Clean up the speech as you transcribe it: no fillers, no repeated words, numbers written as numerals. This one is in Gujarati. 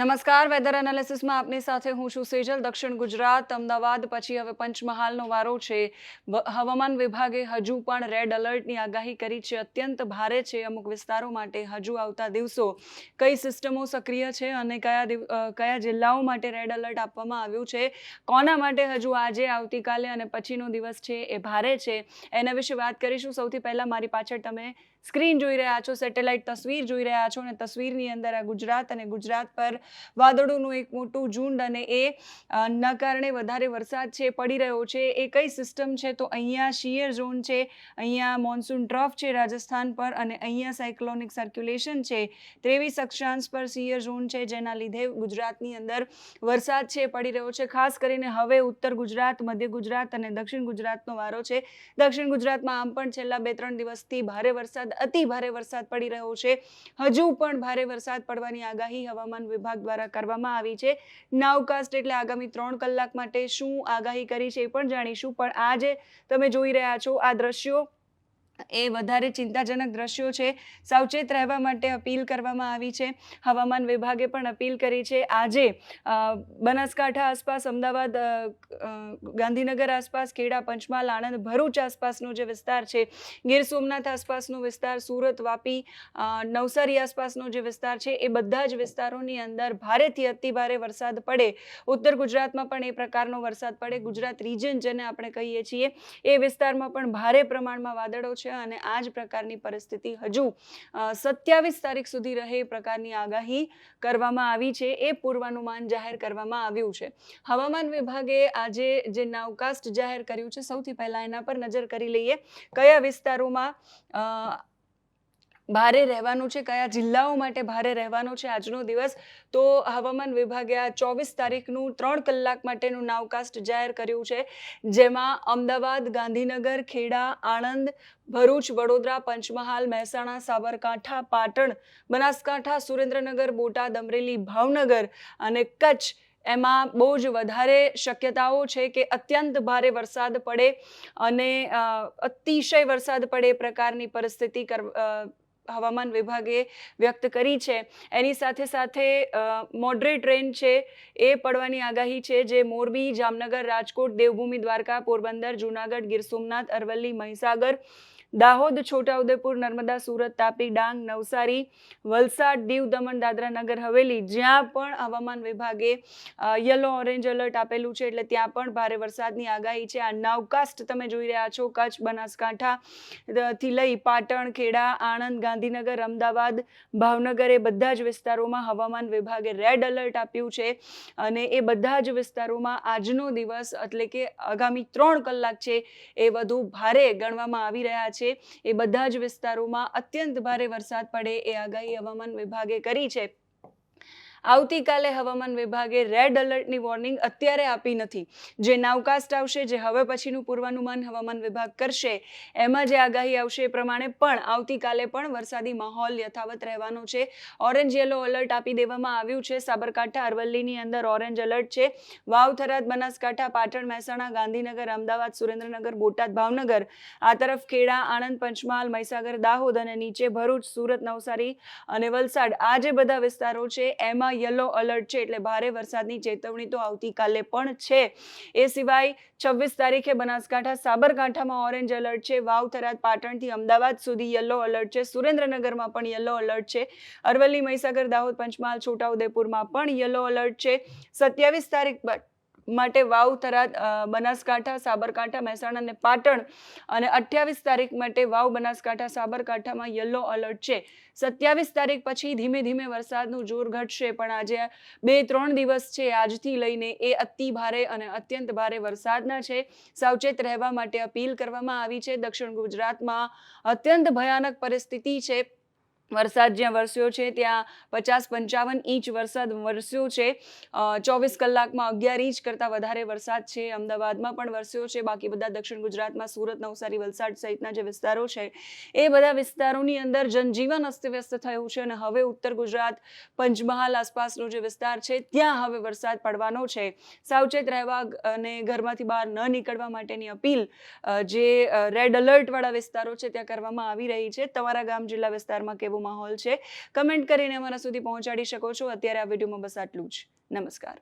નમસ્કાર, વેધર એનાલિસિસમાં આપની સાથે હું છું સેજલ. દક્ષિણ ગુજરાત, અમદાવાદ પછી હવે પંચમહાલનો વારો છે. હવામાન વિભાગે હજુ પણ રેડ એલર્ટની આગાહી કરી છે. અત્યંત ભારે છે અમુક વિસ્તારો માટે. હજુ આવતા દિવસો કઈ સિસ્ટમો સક્રિય છે અને કયા જિલ્લાઓ માટે રેડ એલર્ટ આપવામાં આવ્યું છે, કોના માટે હજુ આજે, આવતીકાલે અને પછીનો દિવસ છે એ ભારે છે, એના વિશે વાત કરીશું. સૌથી પહેલા મારી પાછળ તમે સ્ક્રીન જોઈ રહ્યા છો, સેટેલાઇટ તસવીર જોઈ રહ્યા છો અને તસવીરની અંદર આ ગુજરાત અને ગુજરાત પર વાદળોનું એક મોટું ઝુંડ અને ના કારણે વધારે વરસાદ છે પડી રહ્યો છે. એ કઈ સિસ્ટમ છે? તો અહીંયા શિયર ઝોન છે, અહીંયા મોન્સૂન ટ્રફ છે રાજસ્થાન પર અને અહીંયા સાયક્લોનિક સર્ક્યુલેશન છે 23 અક્ષાંશ પર શિયર ઝોન છે, જેના લીધે ગુજરાતની અંદર વરસાદ છે પડી રહ્યો છે. ખાસ કરીને હવે ઉત્તર ગુજરાત, મધ્ય ગુજરાત અને દક્ષિણ ગુજરાતનો વારો છે. દક્ષિણ ગુજરાતમાં આમ પણ છેલ્લા 2-3 દિવસથી ભારે વરસાદ, અતિ ભારે વરસાદ પડી રહ્યો છે. હજુ પણ ભારે વરસાદ પડવાની આગાહી હવામાન વિભાગ દ્વારા કરવામાં આવી છે. નાવકાસ્ટ એટલે આગામી 3 કલાક માટે શું આગાહી કરી છે એ પણ જાણીશું. પણ આ જે તમે જોઈ રહ્યા છો આ દ્રશ્યો એ વધારે ચિંતાજનક દ્રશ્યો છે. સાવચેત રહેવા માટે અપીલ કરવામાં આવી છે. હવામાન વિભાગે પણ અપીલ કરી છે. આજે બનાસકાંઠા આસપાસ, અમદાવાદ, ગાંધીનગર આસપાસ, ખેડા, પંચમહાલ, આણંદ, ભરૂચ આસપાસનો જે વિસ્તાર છે, ગીર સોમનાથ આસપાસનો વિસ્તાર, સુરત, વાપી, નવસારી આસપાસનો જે વિસ્તાર છે, એ બધા જ વિસ્તારોની અંદર ભારેથી અતિ ભારે વરસાદ પડે. ઉત્તર ગુજરાતમાં પણ એ પ્રકારનો વરસાદ પડે. ગુજરાત રિજન જેને આપણે કહીએ છીએ એ વિસ્તારમાં પણ ભારે પ્રમાણમાં વાદળો છે અને આ જ પ્રકારની પરિસ્થિતિ હજુ 27 તારીખ સુધી રહે એ પ્રકારની આગાહી કરવામાં આવી છે. એ પૂર્વાનુમાન જાહેર કરવામાં આવ્યું છે. હવામાન વિભાગે આજે જે નાવકાસ્ટ જાહેર કર્યું છે, સૌથી પહેલા એના પર નજર કરી લઈએ. કયા વિસ્તારોમાં ભારે રહેવાનું છે, કયા જિલ્લાઓ માટે ભારે રહેવાનો છે આજનો દિવસ. તો હવામાન વિભાગે આ 24 તારીખનું 3 કલાક માટેનું નાવકાસ્ટ જાહેર કર્યું છે, જેમાં અમદાવાદ, ગાંધીનગર, ખેડા, આણંદ, ભરૂચ, વડોદરા, પંચમહાલ, મહેસાણા, સાબરકાંઠા, પાટણ, બનાસકાંઠા, સુરેન્દ્રનગર, બોટાદ, અમરેલી, ભાવનગર અને કચ્છ એમાં બહુ જ વધારે શક્યતાઓ છે કે અત્યંત ભારે વરસાદ પડે અને અતિશય વરસાદ પડે એ પ્રકારની પરિસ્થિતિ હવામાન વિભાગે વ્યક્ત કરી છે. એની સાથે સાથે મોડરેટ રેન છે એ પડવાની આગાહી છે, જે મોરબી, જામનગર, રાજકોટ, દેવભૂમિ દ્વારકા, પોરબંદર, જૂનાગઢ, ગીર સોમનાથ, અરવલ્લી, મહીસાગર, દાહોદ, છોટાઉદેપુર, નર્મદા, સુરત, તાપી, ડાંગ, નવસારી, વલસાડ, દીવ, દમણ, દાદરા નગર હવેલી, જ્યાં પણ હવામાન વિભાગે યલો ઓરેન્જ એલર્ટ આપેલું છે, એટલે ત્યાં પણ ભારે વરસાદની આગાહી છે. આ નાવકાસ્ટ તમે જોઈ રહ્યા છો કચ્છ, બનાસકાંઠા થી લઈ પાટણ, ખેડા, આણંદ, ગાંધીનગર, અમદાવાદ, ભાવનગર, એ બધા જ વિસ્તારોમાં હવામાન વિભાગે રેડ એલર્ટ આપ્યું છે અને એ બધા જ વિસ્તારોમાં આજનો દિવસ એટલે કે આગામી 3 કલાક છે એ વધુ ભારે ગણવામાં આવી રહ્યા છે. એ બધા જ વિસ્તારોમાં અત્યંત ભારે વરસાદ પડે એ આગાહી હવામાન વિભાગે કરી છે. આવતીકાલે હવામાન વિભાગે રેડ એલર્ટની વોર્નિંગ અત્યારે આપી નથી. જે નાવકાસ્ટ આવશે, જે હવે પછીનું પૂર્વાનુમાન હવામાન વિભાગ કરશે, એમાં જે આગાહી આવશે એ પ્રમાણે પણ આવતીકાલે પણ વરસાદી માહોલ યથાવત રહેવાનો છે. ઓરેન્જ યલો એલર્ટ આપી દેવામાં આવ્યું છે. સાબરકાંઠા, અરવલ્લીની અંદર ઓરેન્જ એલર્ટ છે. વાવ, થરાદ, બનાસકાંઠા, પાટણ, મહેસાણા, ગાંધીનગર, અમદાવાદ, સુરેન્દ્રનગર, બોટાદ, ભાવનગર, આ તરફ ખેડા, આણંદ, પંચમહાલ, મહીસાગર, દાહોદ અને નીચે ભરૂચ, સુરત, નવસારી અને વલસાડ, આ જે બધા વિસ્તારો છે એમાં યલો એલર્ટ છે, એટલે ભારે વરસાદની ચેતવણી તો આવતીકાલે પણ છે. એ સિવાય 26 તારીખે બનાસકાંઠા, સાબરકાંઠામાં ઓરેન્જ એલર્ટ છે. વાવ, થરાદ, પાટણથી અમદાવાદ સુધી યલો એલર્ટ છે. સુરેન્દ્રનગરમાં પણ યલો એલર્ટ છે. અરવલ્લી, મહીસાગર, દાહોદ, પંચમહાલ, છોટાઉદેપુરમાં પણ યલો એલર્ટ છે. 27 તારીખ માટે વાવ, થરાદ, બનાસકાંઠા, સાબરકાંઠા, મહેસાણા અને પાટણ અને 28 તારીખ માટે વાવ, બનાસકાંઠા, સાબરકાંઠામાં યલો એલર્ટ છે. 27 તારીખ પછી ધીમે ધીમે વરસાદનું જોર ઘટશે, પણ આજે 2-3 દિવસ છે આજથી લઈને એ અતિ ભારે અને અત્યંત ભારે વરસાદના છે. સાવચેત રહેવા માટે અપીલ કરવામાં આવી છે. દક્ષિણ ગુજરાતમાં અત્યંત ભયાનક પરિસ્થિતિ છે. વરસાદ જ્યાં વરસ્યો છે ત્યાં 50-55 ઇંચ વરસાદ વરસ્યો છે. 24 કલાકમાં 11 ઇંચ કરતાં વધારે વરસાદ છે અમદાવાદમાં પણ વરસ્યો છે. બાકી બધા દક્ષિણ ગુજરાતમાં સુરત, નવસારી, વલસાડ સહિતના જે વિસ્તારો છે એ બધા વિસ્તારોની અંદર જનજીવન અસ્તવ્યસ્ત થયું છે અને હવે ઉત્તર ગુજરાત, પંચમહાલ આસપાસનો જે વિસ્તાર છે ત્યાં હવે વરસાદ પડવાનો છે. સાવચેત રહેવા અને ઘરમાંથી બહાર ન નીકળવા માટેની અપીલ જે રેડ એલર્ટ વાળા વિસ્તારો છે ત્યાં કરવામાં આવી રહી છે. તમારા ગામ જિલ્લા વિસ્તારમાં કેવું કેવો માહોલ છે કમેન્ટ કરીને અમારા સુધી પહોંચાડી શકો છો. અત્યારે આ વિડીયોમાં બસ આટલું જ. નમસ્કાર.